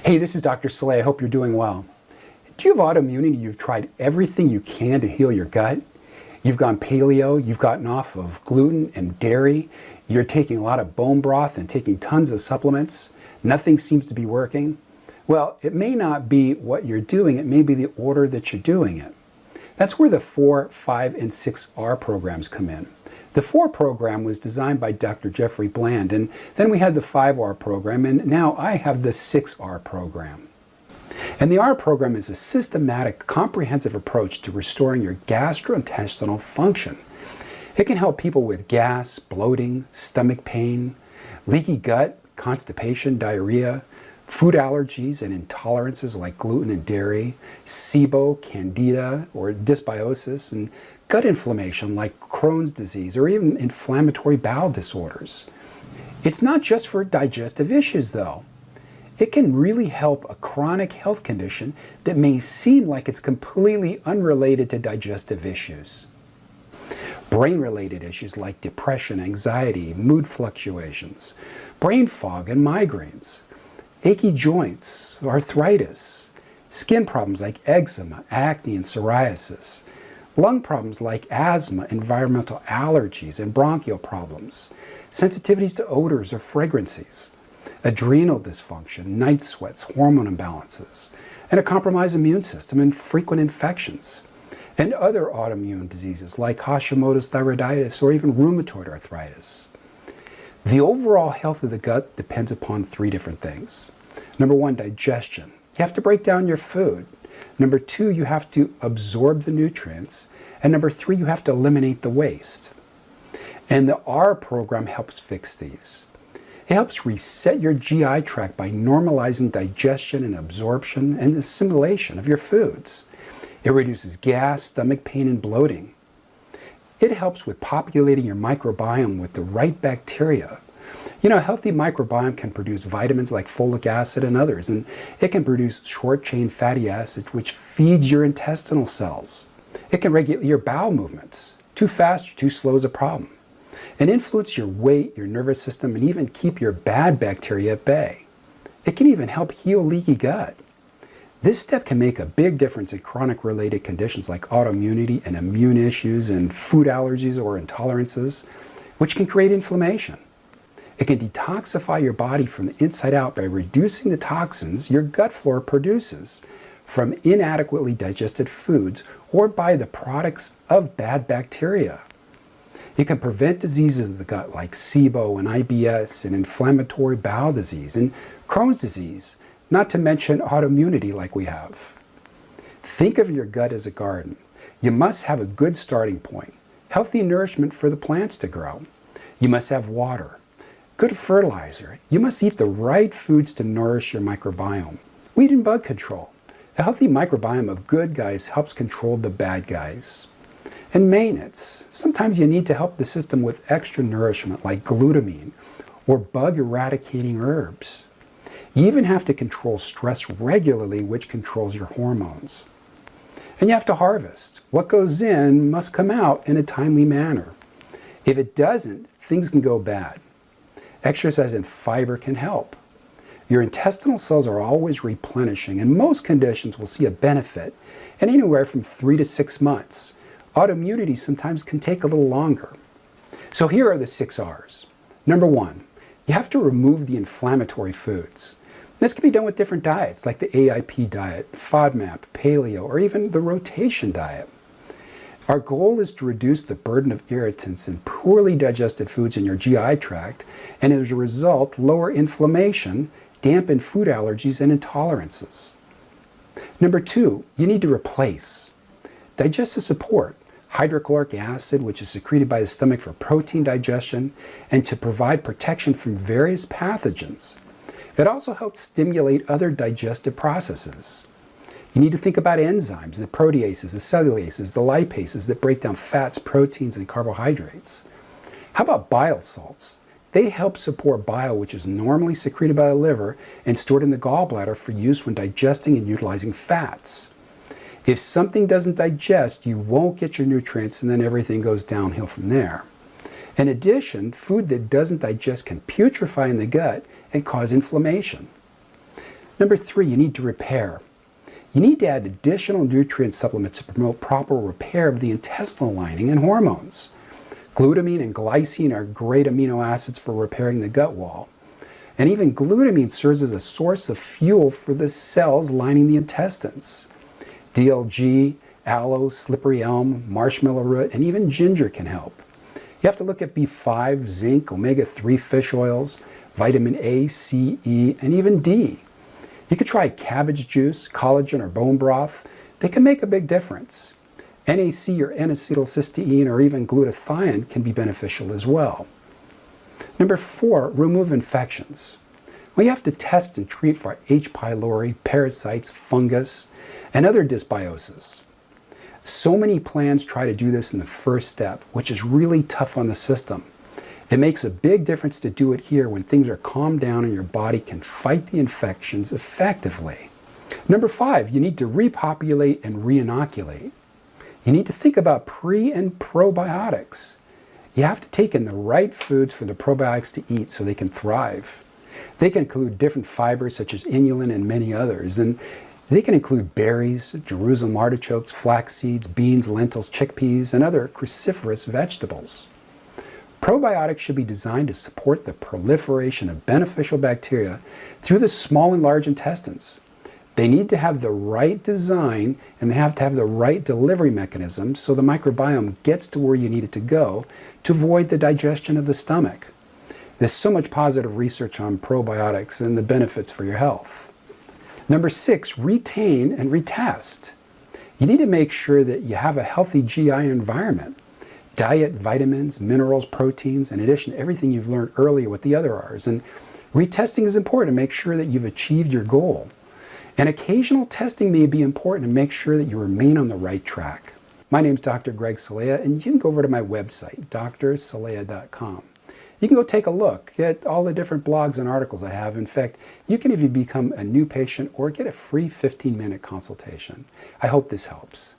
Hey, this is Dr. Celaya. I hope you're doing well. Do you have autoimmunity? You've tried everything you can to heal your gut. You've gone paleo, you've gotten off of gluten and dairy, you're taking a lot of bone broth and taking tons of supplements. Nothing seems to be working. Well, it may not be what you're doing, it may be the order that you're doing it. That's where the 4, 5, and 6R programs come in. The 4 program was designed by Dr. Jeffrey Bland, and then we had the 5R program, and now I have the 6R program. And the R program is a systematic, comprehensive approach to restoring your gastrointestinal function. It can help people with gas, bloating, stomach pain, leaky gut, constipation, diarrhea, food allergies and intolerances like gluten and dairy, SIBO, candida, or dysbiosis, and gut inflammation like Crohn's disease, or even inflammatory bowel disorders. It's not just for digestive issues, though. It can really help a chronic health condition that may seem like it's completely unrelated to digestive issues. Brain-related issues like depression, anxiety, mood fluctuations, brain fog and migraines, achy joints, arthritis, skin problems like eczema, acne, and psoriasis, lung problems like asthma, environmental allergies, and bronchial problems, sensitivities to odors or fragrances, adrenal dysfunction, night sweats, hormone imbalances, and a compromised immune system and frequent infections, and other autoimmune diseases like Hashimoto's thyroiditis or even rheumatoid arthritis. The overall health of the gut depends upon 3 different things. Number 1, digestion. You have to break down your food. Number 2, you have to absorb the nutrients. And number 3, you have to eliminate the waste. And the R program helps fix these. It helps reset your GI tract by normalizing digestion and absorption and assimilation of your foods. It reduces gas, stomach pain, and bloating. It helps with populating your microbiome with the right bacteria. You know, a healthy microbiome can produce vitamins like folic acid and others, and it can produce short-chain fatty acids, which feeds your intestinal cells. It can regulate your bowel movements. Too fast or too slow is a problem. And influence your weight, your nervous system, and even keep your bad bacteria at bay. It can even help heal leaky gut. This step can make a big difference in chronic related conditions like autoimmunity and immune issues and food allergies or intolerances, which can create inflammation. It can detoxify your body from the inside out by reducing the toxins your gut flora produces from inadequately digested foods or by the products of bad bacteria. It can prevent diseases of the gut like SIBO and IBS and inflammatory bowel disease and Crohn's disease, not to mention autoimmunity like we have. Think of your gut as a garden. You must have a good starting point, healthy nourishment for the plants to grow. You must have water, good fertilizer. You must eat the right foods to nourish your microbiome. Weed and bug control. A healthy microbiome of good guys helps control the bad guys. And maintenance. Sometimes you need to help the system with extra nourishment like glutamine or bug eradicating herbs. You even have to control stress regularly, which controls your hormones. And you have to harvest. What goes in must come out in a timely manner. If it doesn't, things can go bad. Exercise and fiber can help. Your intestinal cells are always replenishing, and most conditions will see a benefit in anywhere from 3 to 6 months. Autoimmunity sometimes can take a little longer. So here are the 6 R's. Number 1, you have to remove the inflammatory foods. This can be done with different diets like the AIP diet, FODMAP, paleo, or even the rotation diet. Our goal is to reduce the burden of irritants and poorly digested foods in your GI tract, and as a result, lower inflammation, dampen food allergies and intolerances. Number 2, you need to replace. Digestive support, hydrochloric acid, which is secreted by the stomach for protein digestion and to provide protection from various pathogens. It also helps stimulate other digestive processes. You need to think about enzymes, the proteases, the cellulases, the lipases that break down fats, proteins, and carbohydrates. How about bile salts? They help support bile, which is normally secreted by the liver and stored in the gallbladder for use when digesting and utilizing fats. If something doesn't digest, you won't get your nutrients, and then everything goes downhill from there. In addition, food that doesn't digest can putrefy in the gut and cause inflammation. Number 3, you need to repair. You need to add additional nutrient supplements to promote proper repair of the intestinal lining and hormones. Glutamine and glycine are great amino acids for repairing the gut wall. And even glutamine serves as a source of fuel for the cells lining the intestines. DLG, aloe, slippery elm, marshmallow root, and even ginger can help. You have to look at B5, zinc, omega-3 fish oils, vitamin A, C, E, and even D. You could try cabbage juice, collagen, or bone broth. They can make a big difference. NAC or N-acetylcysteine or even glutathione can be beneficial as well. Number 4, remove infections. Well, you have to test and treat for H. pylori, parasites, fungus, and other dysbiosis. So many plans try to do this in the first step, which is really tough on the system. It makes a big difference to do it here when things are calmed down and your body can fight the infections effectively. Number 5, you need to repopulate and reinoculate. You need to think about pre- and probiotics. You have to take in the right foods for the probiotics to eat so they can thrive. They can include different fibers such as inulin and many others, and they can include berries, Jerusalem artichokes, flax seeds, beans, lentils, chickpeas, and other cruciferous vegetables. Probiotics should be designed to support the proliferation of beneficial bacteria through the small and large intestines. They need to have the right design and they have to have the right delivery mechanism so the microbiome gets to where you need it to go to avoid the digestion of the stomach. There's so much positive research on probiotics and the benefits for your health. Number 6, retain and retest. You need to make sure that you have a healthy GI environment. Diet, vitamins, minerals, proteins, in addition to everything you've learned earlier with the other R's. And retesting is important to make sure that you've achieved your goal. And occasional testing may be important to make sure that you remain on the right track. My name is Dr. Greg Celaya, and you can go over to my website, drcelaya.com. You can go take a look at all the different blogs and articles I have. In fact, you can even become a new patient or get a free 15-minute consultation. I hope this helps.